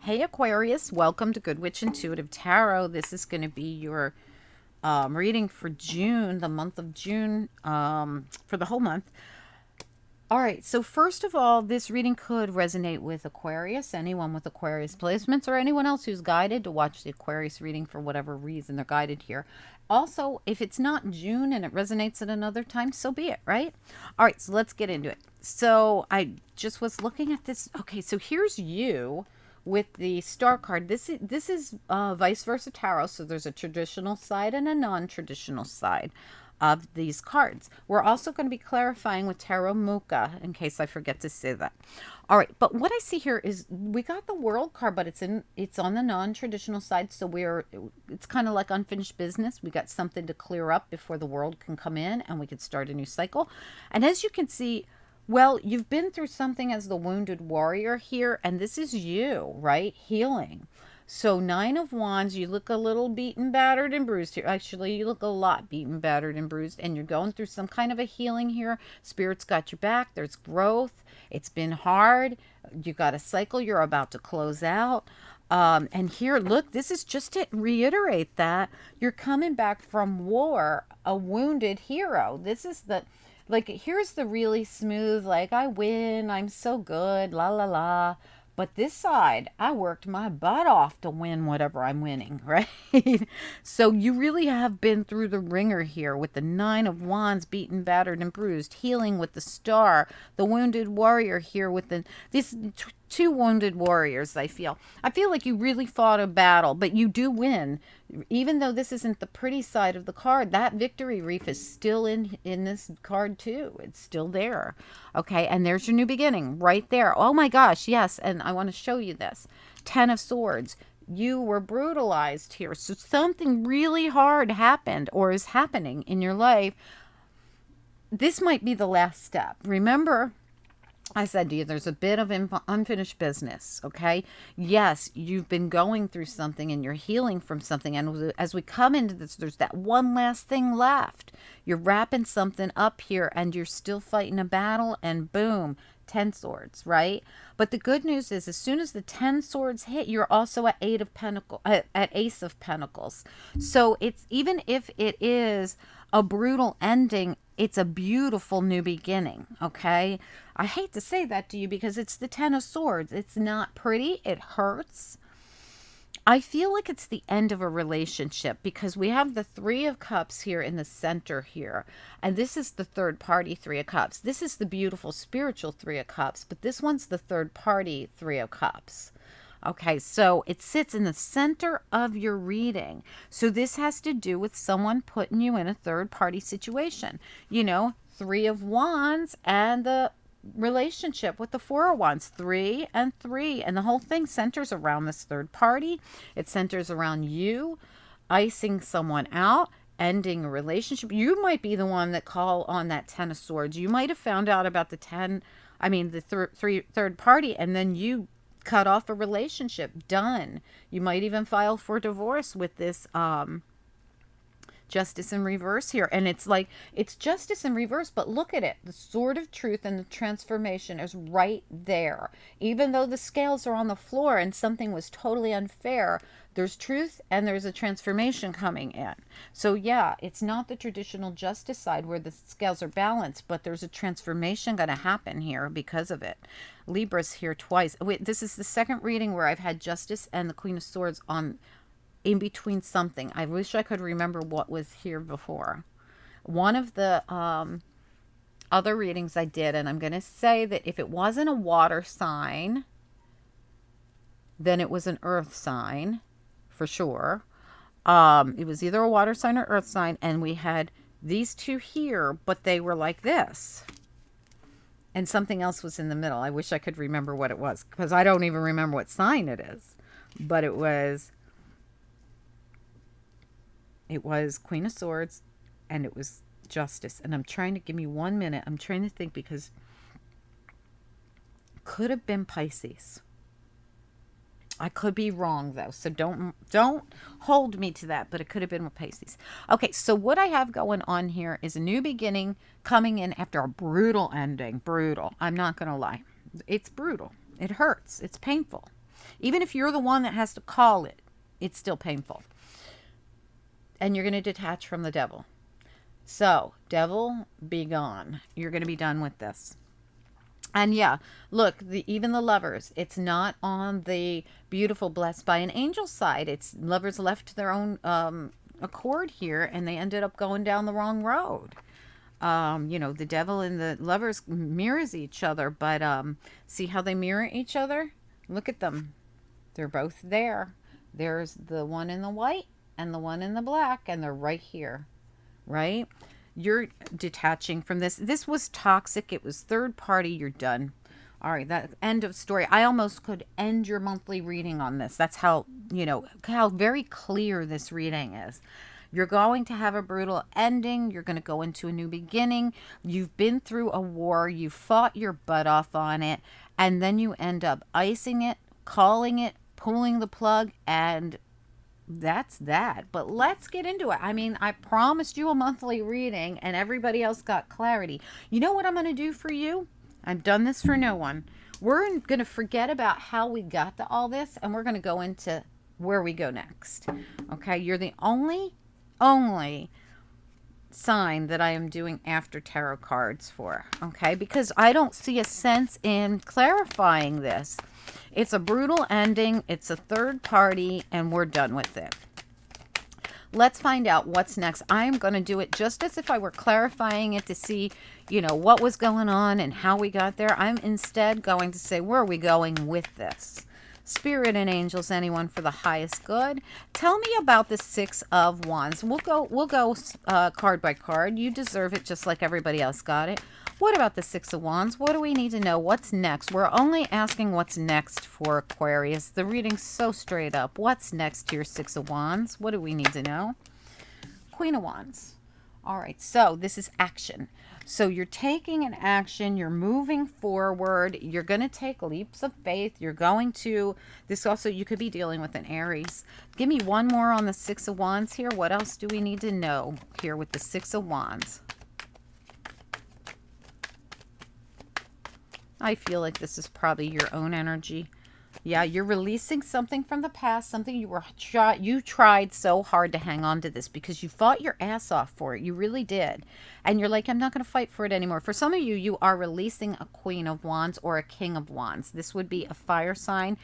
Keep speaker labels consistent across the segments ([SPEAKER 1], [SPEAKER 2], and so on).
[SPEAKER 1] Hey Aquarius, welcome to Good Witch Intuitive Tarot. This is going to be your reading for June, the month of June, for the whole month. All right, so first of all, this reading could resonate with Aquarius, anyone with Aquarius placements, or anyone else who's guided to watch the Aquarius reading for whatever reason they're guided here. Also, if it's not June and it resonates at another time, so be it, right? All right, so let's get into it. So I just was looking at this. Okay, so here's you with the star card. This is vice versa tarot, so there's a traditional side and a non-traditional side of these cards. We're also going to be clarifying with Tarot Muka in case I forget to say that. All right, but what I see here is we got the World card, but it's on the non-traditional side, so it's kind of like unfinished business. We got something to clear up before the World can come in and we can start a new cycle. And as you can see, well, you've been through something as the wounded warrior here, and this is you, right? Healing. So 9 of Wands, you look a little beaten, battered, and bruised here. Actually, you look a lot beaten, battered, and bruised, and you're going through some kind of a healing here. Spirit's got your back. There's growth. It's been hard. You got a cycle you're about to close out. And here, look, this is just to reiterate that you're coming back from war, a wounded hero. This is the... Like, here's the really smooth, like, I win, I'm so good, la la la. But this side, I worked my butt off to win whatever I'm winning, right? So you really have been through the ringer here with the 9 of Wands, beaten, battered, and bruised, healing with the star, the wounded warrior here with these two wounded warriors. I feel like you really fought a battle, but you do win. Even though this isn't the pretty side of the card, that victory reef is still in this card too. It's still there. Okay, and there's your new beginning right there. Oh my gosh, yes, and I want to show you this. 10 of Swords. You were brutalized here. So something really hard happened or is happening in your life. This might be the last step. Remember, I said to you, there's a bit of unfinished business, okay? Yes, you've been going through something and you're healing from something. And as we come into this, there's that one last thing left. You're wrapping something up here and you're still fighting a battle and boom, 10 swords, right? But the good news is as soon as the 10 swords hit, you're also at Ace of Pentacles. So it's, even if it is a brutal ending, it's a beautiful new beginning, okay? I hate to say that to you because it's the 10 of Swords. It's not pretty. It hurts. I feel like it's the end of a relationship because we have the 3 of Cups here in the center here. And this is the third party 3 of Cups. This is the beautiful spiritual 3 of Cups, but this one's the third party 3 of Cups. Okay, so it sits in the center of your reading. So this has to do with someone putting you in a third party situation. You know, 3 of Wands and the relationship with the 4 of Wands, 3 and 3, and the whole thing centers around this third party. It centers around you icing someone out, ending a relationship. You might be the one that call on that 10 of Swords. You might have found out about the third party, and then you cut off a relationship. Done. You might even file for divorce with this justice in reverse here. And it's like, it's justice in reverse, but look at it. The sword of truth and the transformation is right there. Even though the scales are on the floor and something was totally unfair, there's truth and there's a transformation coming in. So yeah, it's not the traditional justice side where the scales are balanced, but there's a transformation going to happen here because of it. Libra's here twice. Wait, this is the second reading where I've had justice and the Queen of Swords on in between something. I wish I could remember what was here before. One of the other readings I did, and I'm going to say that if it wasn't a water sign, then it was an earth sign for sure. It was either a water sign or earth sign, and we had these two here, but they were like this. And something else was in the middle. I wish I could remember what it was, because I don't even remember what sign it is. But it was Queen of Swords, and it was Justice. And I'm trying to, give me 1 minute. I'm trying to think, because could have been Pisces. I could be wrong though, so don't hold me to that, but it could have been with Pisces. Okay, so what I have going on here is a new beginning coming in after a brutal ending. Brutal. I'm not going to lie. It's brutal. It hurts. It's painful. Even if you're the one that has to call it, it's still painful. And you're going to detach from the devil. So, devil, be gone. You're going to be done with this. And yeah, look, even the lovers, it's not on the beautiful blessed by an angel side. It's lovers left to their own accord here, and they ended up going down the wrong road. You know, the devil and the lovers mirrors each other, but see how they mirror each other? Look at them. They're both there. There's the one in the white and the one in the black, and they're right here, right? You're detaching from this. This was toxic. It was third party. You're done. All right, that end of story. I almost could end your monthly reading on this. That's how, you know, how very clear this reading is. You're going to have a brutal ending. You're going to go into a new beginning. You've been through a war. You fought your butt off on it. And then you end up icing it, calling it, pulling the plug, and that's that. But let's get into it. I mean, I promised you a monthly reading and everybody else got clarity. You know what I'm going to do for you? I've done this for no one. We're going to forget about how we got to all this, and we're going to go into where we go next. Okay? You're the only sign that I am doing after tarot cards for. Okay? Because I don't see a sense in clarifying this. It's a brutal ending. It's a third party, and we're done with it. Let's find out what's next. I'm going to do it just as if I were clarifying it to see, you know, what was going on and how we got there. I'm instead going to say, where are we going with this? Spirit and angels, anyone for the highest good. Tell me about the Six of Wands. We'll go card by card. You deserve it just like everybody else got it. What about the Six of Wands? What do we need to know? What's next? We're only asking what's next for Aquarius. The reading's so straight up. What's next to your Six of Wands? What do we need to know? Queen of Wands. All right, so this is action. So you're taking an action. You're moving forward. You're going to take leaps of faith. You're going to, this also, you could be dealing with an Aries. Give me one more on the Six of Wands here. What else do we need to know here with the Six of Wands? I feel like this is probably your own energy. Yeah, you're releasing something from the past, something you tried so hard to hang on to this because you fought your ass off for it. You really did. And you're like, I'm not going to fight for it anymore. For some of you, you are releasing a Queen of Wands or a King of Wands. This would be a fire sign,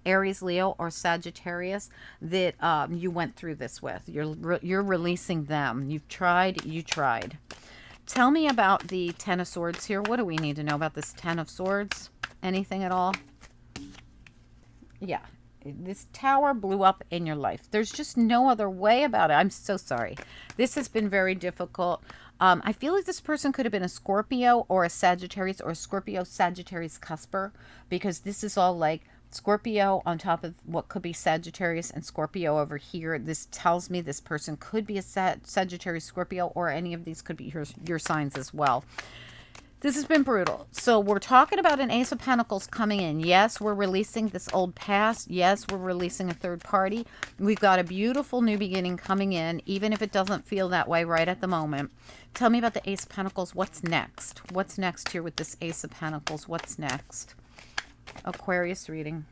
[SPEAKER 1] Aries, Leo, or Sagittarius that you went through this with. You're releasing them. You tried. Tell me about the Ten of Swords here. What do we need to know about this Ten of Swords? Anything at all? Yeah, this tower blew up in your life. There's just no other way about it. I'm so sorry. This has been very difficult. I feel like this person could have been a Scorpio or a Sagittarius or a Scorpio-Sagittarius cusper, because this is all like Scorpio on top of what could be Sagittarius and Scorpio over here. This tells me this person could be a Sagittarius, Scorpio, or any of these could be your signs as well. This has been brutal. So we're talking about an Ace of Pentacles coming in. Yes, we're releasing this old past. Yes, we're releasing a third party. We've got a beautiful new beginning coming in, even if it doesn't feel that way right at the moment. Tell me about the Ace of Pentacles. What's next? What's next here with this Ace of Pentacles? What's next? Aquarius reading.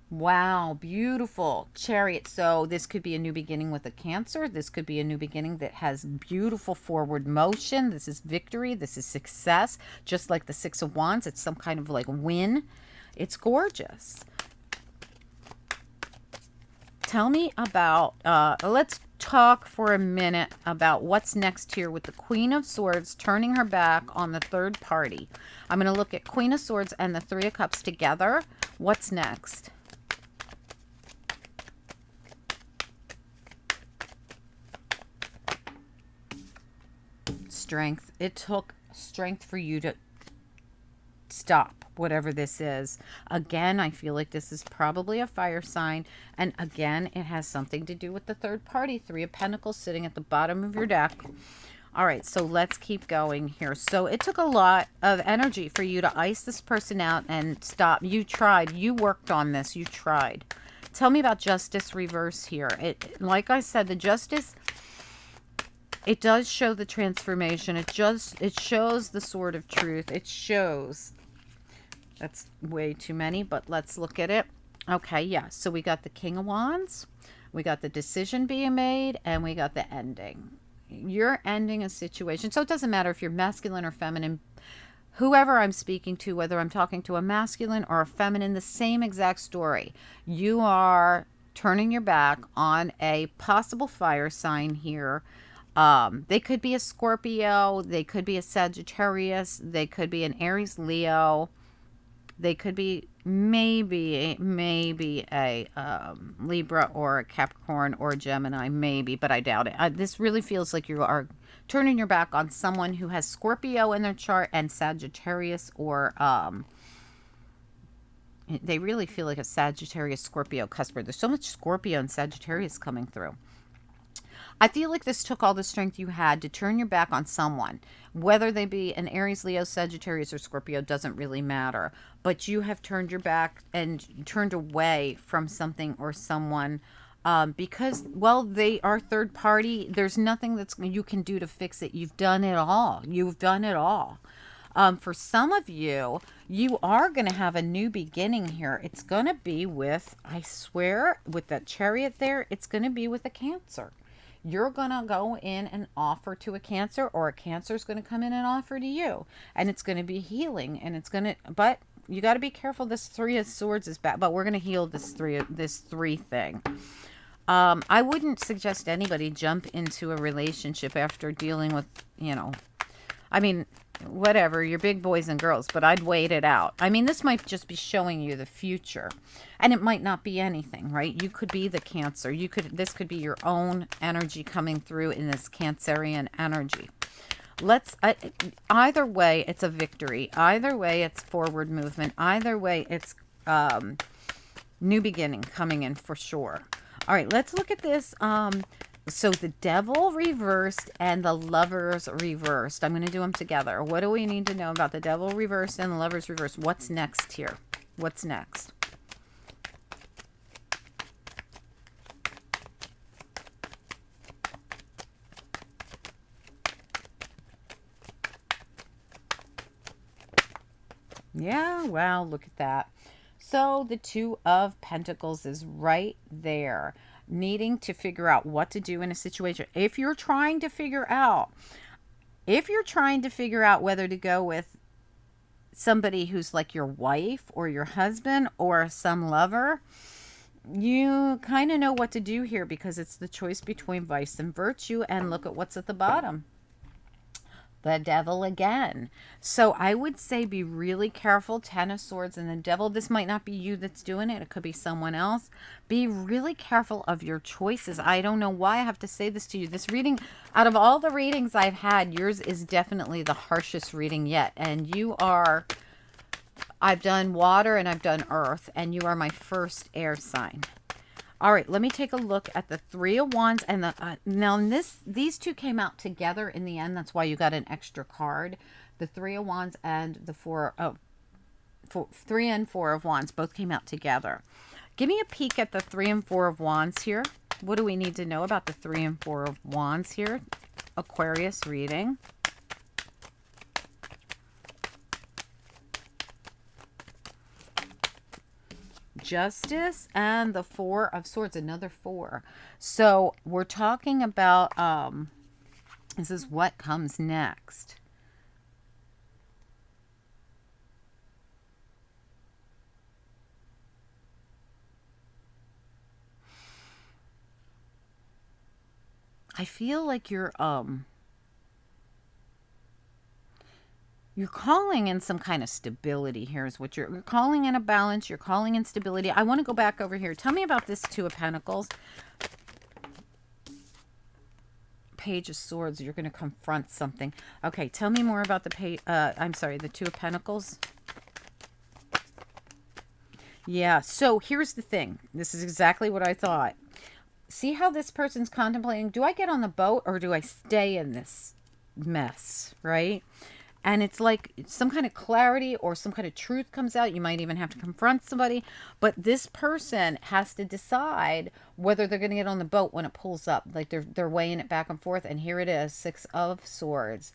[SPEAKER 1] Wow, beautiful. Chariot. So this could be a new beginning with a Cancer. This could be a new beginning that has beautiful forward motion. This is victory. This is success. Just like the Six of Wands, it's some kind of like win. It's gorgeous. Tell me about, let's talk for a minute about what's next here with the Queen of Swords turning her back on the third party. I'm going to look at Queen of Swords and the Three of Cups together. What's next? Strength. It took strength for you to stop whatever this is. Again, I feel like this is probably a fire sign, and again, it has something to do with the third party. Three of Pentacles sitting at the bottom of your deck. All right, so let's keep going here. So it took a lot of energy for you to ice this person out and stop. You tried. You worked on this. You tried. Tell me about Justice reverse here. Like I said, the Justice, it does show the transformation. It shows the sword of truth. It shows That's way too many, but let's look at it. Okay, yeah. So we got the King of Wands, we got the decision being made, and we got the ending. You're ending a situation. So it doesn't matter if you're masculine or feminine. Whoever I'm speaking to, whether I'm talking to a masculine or a feminine, the same exact story. You are turning your back on a possible fire sign here. They could be a Scorpio, they could be a Sagittarius, they could be an Aries Leo, they could be maybe a Libra or a Capricorn or a Gemini, maybe, but I doubt it. This really feels like you are turning your back on someone who has Scorpio in their chart and Sagittarius, or they really feel like a Sagittarius Scorpio cusper. There's so much Scorpio and Sagittarius coming through. I feel like this took all the strength you had to turn your back on someone, whether they be an Aries, Leo, Sagittarius, or Scorpio, doesn't really matter. But you have turned your back and turned away from something or someone because, well, they are third party. There's nothing that's you can do to fix it. You've done it all. You've done it all. For some of you, you are going to have a new beginning here. It's going to be with, I swear, with that Chariot there, it's going to be with a Cancer. You're going to go in and offer to a Cancer, or a Cancer is going to come in and offer to you. And it's going to be healing, and it's going to, but you got to be careful. This Three of Swords is bad, but we're going to heal this three thing. I wouldn't suggest anybody jump into a relationship after dealing with, I mean, whatever, you're big boys and girls, but I'd wait it out. I mean, this might just be showing you the future, and it might not be anything, right? You could be the Cancer. This could be your own energy coming through in this Cancerian energy. Either way, it's a victory. Either way, it's forward movement. Either way, it's new beginning coming in for sure. All right, let's look at this. So the Devil reversed and the Lovers reversed. I'm going to do them together. What do we need to know about the Devil reversed and the Lovers reversed? What's next here? What's next? Yeah, wow, look at that. So the Two of Pentacles is right there, needing to figure out what to do in a situation. If you're trying to figure out whether to go with somebody who's like your wife or your husband or some lover, you kind of know what to do here, because it's the choice between vice and virtue. And look at what's at the bottom. The Devil again. So I would say be really careful. Ten of Swords and the Devil. This might not be you that's doing it. It could be someone else. Be really careful of your choices. I don't know why I have to say this to you. This reading, out of all the readings I've had, yours is definitely the harshest reading yet. And you are, I've done water and I've done earth, and you are my first air sign. All right, let me take a look at the Three of Wands, and now these two came out together in the end. That's why you got an extra card. The Three of Wands and the Three and Four of Wands both came out together. Give me a peek at the Three and Four of Wands here. What do we need to know about the Three and Four of Wands here? Aquarius reading. Justice and the Four of Swords, another four. So we're talking about this is what comes next. I feel like you're calling in some kind of stability here is what you're calling in, a balance. You're calling in stability. I want to go back over here. Tell me about this Two of Pentacles. Page of Swords. You're going to confront something. Okay, tell me more about the the Two of Pentacles. Yeah, so here's the thing. This is exactly what I thought. See how this person's contemplating, do I get on the boat or do I stay in this mess, right? And it's like some kind of clarity or some kind of truth comes out. You might even have to confront somebody. But this person has to decide whether they're going to get on the boat when it pulls up. Like they're weighing it back and forth. And here it is, Six of Swords.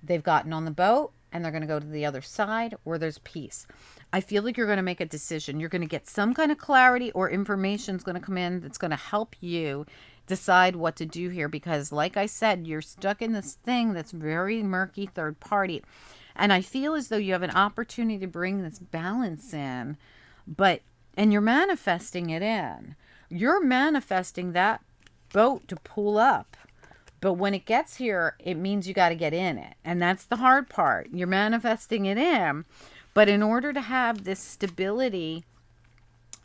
[SPEAKER 1] They've gotten on the boat and they're going to go to the other side, or there's peace. I feel like you're going to make a decision. You're going to get some kind of clarity, or information is going to come in that's going to help you decide what to do here, because like I said, you're stuck in this thing that's very murky, third party. And I feel as though you have an opportunity to bring this balance in, and you're manifesting it in. You're manifesting that boat to pull up. But when it gets here, it means you got to get in it. And that's the hard part. You're manifesting it in. But in order to have this stability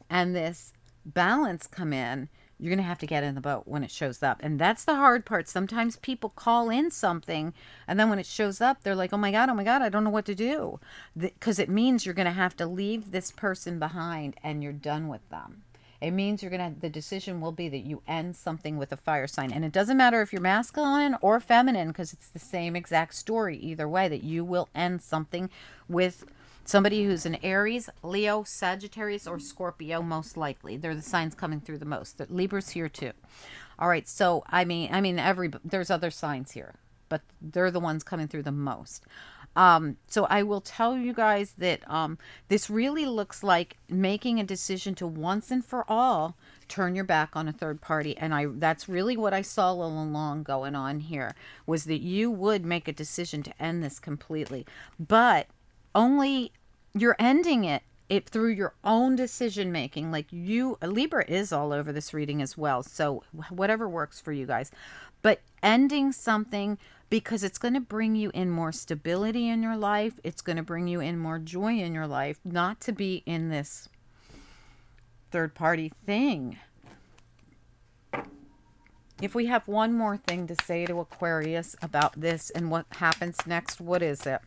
[SPEAKER 1] and this balance come in, you're going to have to get in the boat when it shows up. And that's the hard part. Sometimes people call in something, and then when it shows up, they're like, oh my God, I don't know what to do. Because it means you're going to have to leave this person behind and you're done with them. It means the decision will be that you end something with a fire sign. And it doesn't matter if you're masculine or feminine, because it's the same exact story either way, that you will end something with somebody who's an Aries, Leo, Sagittarius, or Scorpio, most likely. They're the signs coming through the most. Libra's here too. All right, so I mean, there's other signs here, but they're the ones coming through the most. So I will tell you guys that this really looks like making a decision to once and for all turn your back on a third party. And that's really what I saw all along going on here, was that you would make a decision to end this completely. But only you're ending it through your own decision making. Like Libra is all over this reading as well. So whatever works for you guys. But ending something because it's going to bring you in more stability in your life. It's going to bring you in more joy in your life, not to be in this third party thing. If we have one more thing to say to Aquarius about this and what happens next, what is it?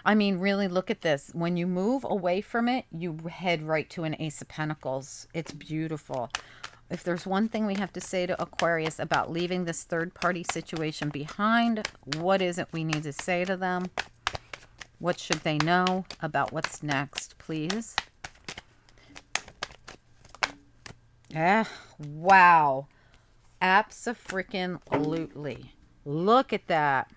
[SPEAKER 1] I mean, really look at this. When you move away from it, you head right to an Ace of Pentacles. It's beautiful. If there's one thing we have to say to Aquarius about leaving this third-party situation behind, what is it we need to say to them? What should they know about what's next, please? Wow. Abso-freaking-lutely. Look at that.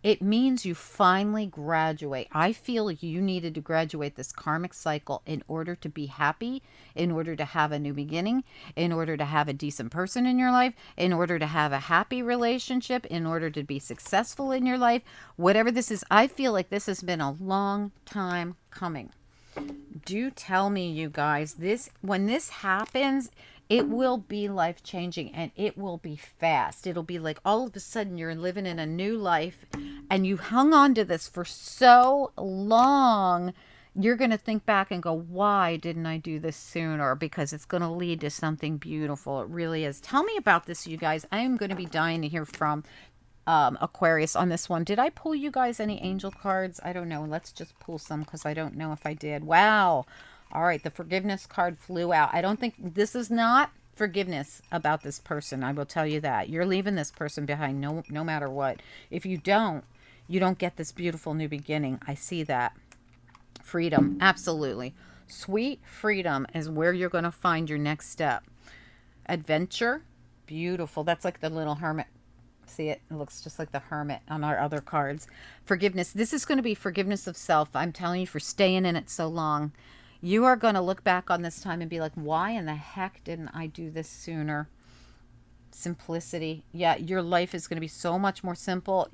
[SPEAKER 1] It means you finally graduate. I feel you needed to graduate this karmic cycle in order to be happy, in order to have a new beginning, in order to have a decent person in your life, in order to have a happy relationship, in order to be successful in your life. Whatever this is, I feel like this has been a long time coming. Do tell me, you guys, when this happens, it will be life-changing, and it will be fast. It'll be like all of a sudden you're living in a new life, and you hung on to this for so long. You're going to think back and go, why didn't I do this sooner? Because it's going to lead to something beautiful. It really is. Tell me about this, you guys. I am going to be dying to hear from Aquarius on this one. Did I pull you guys any angel cards? I don't know. Let's just pull some, because I don't know if I did. Wow. All right, the forgiveness card flew out. I don't think this is not forgiveness about this person. I will tell you that. You're leaving this person behind no matter what. If you don't get this beautiful new beginning. I see that. Freedom, absolutely. Sweet freedom is where you're going to find your next step. Adventure, beautiful. That's like the little hermit. See it? It looks just like the hermit on our other cards. Forgiveness. This is going to be forgiveness of self. I'm telling you, for staying in it so long. You are going to look back on this time and be like, why in the heck didn't I do this sooner? Simplicity. Yeah, your life is going to be so much more simple.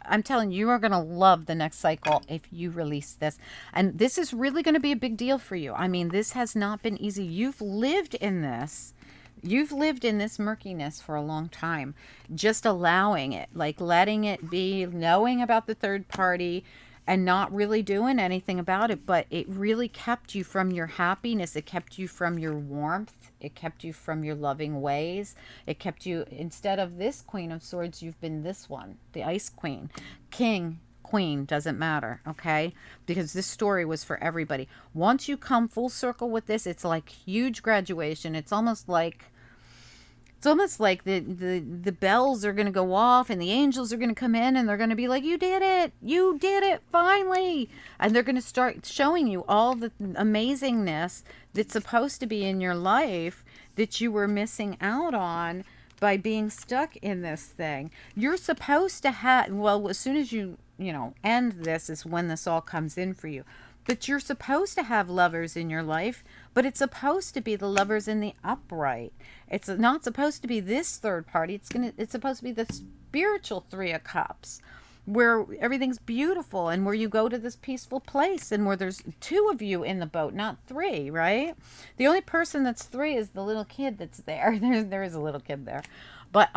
[SPEAKER 1] I'm telling you, you are going to love the next cycle if you release this. And this is really going to be a big deal for you. I mean, this has not been easy. You've lived in this. You've lived in this murkiness for a long time. Just allowing it, like letting it be, knowing about the third party, and not really doing anything about it. But it really kept you from your happiness. It kept you from your warmth. It kept you from your loving ways. It kept you, instead of this Queen of Swords, you've been this one, the Ice Queen. King, Queen, doesn't matter, okay? Because this story was for everybody. Once you come full circle with this, it's like huge graduation. It's almost like the bells are going to go off, and the angels are going to come in, and they're going to be like, you did it finally. And they're going to start showing you all the amazingness that's supposed to be in your life that you were missing out on by being stuck in this thing. You're supposed to have, well, as soon as you end this is when this all comes in for you. But you're supposed to have lovers in your life, but it's supposed to be the lovers in the upright. It's not supposed to be this third party. It's supposed to be the spiritual 3 of cups, where everything's beautiful and where you go to this peaceful place and where there's 2 of you in the boat, not 3, right? The only person that's 3 is the little kid that's there. There is a little kid there. But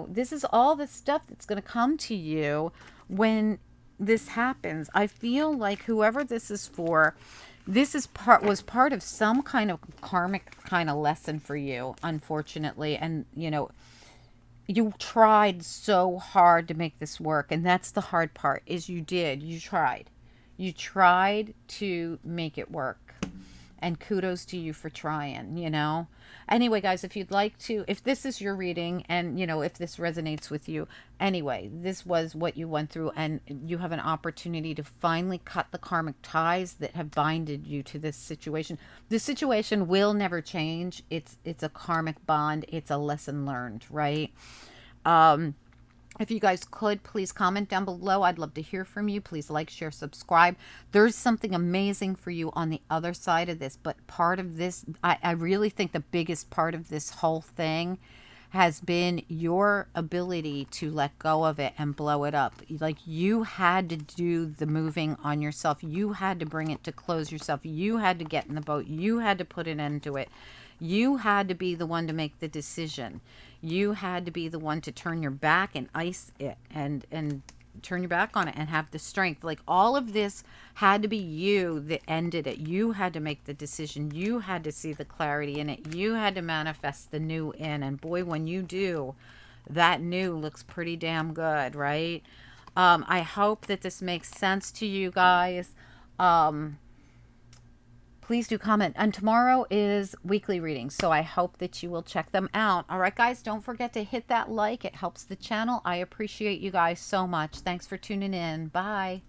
[SPEAKER 1] this is all the stuff that's going to come to you when this happens. I feel like whoever this is for, this is was part of some kind of karmic kind of lesson for you, unfortunately. And you tried so hard to make this work, and that's the hard part, is you tried to make it work, and kudos to you for trying. Anyway, guys, if you'd like to, if this is your reading, and if this resonates with you, anyway, this was what you went through, and you have an opportunity to finally cut the karmic ties that have binded you to this situation. This situation will never change. It's a karmic bond. It's a lesson learned, right? If you guys could, please comment down below. I'd love to hear from you. Please like, share, subscribe. There's something amazing for you on the other side of this. But part of this, I really think the biggest part of this whole thing has been your ability to let go of it and blow it up. Like, you had to do the moving on yourself. You had to bring it to close yourself. You had to get in the boat. You had to put an end to it. You had to be the one to make the decision. You had to be the one to turn your back and ice it and turn your back on it and have the strength. Like, all of this had to be you that ended it. You had to make the decision. You had to see the clarity in it. You had to manifest the new in. And boy, when you do, that new looks pretty damn good, right? I hope that this makes sense to you guys. Please do comment. And tomorrow is weekly readings, so I hope that you will check them out. All right, guys, don't forget to hit that like. It helps the channel. I appreciate you guys so much. Thanks for tuning in. Bye.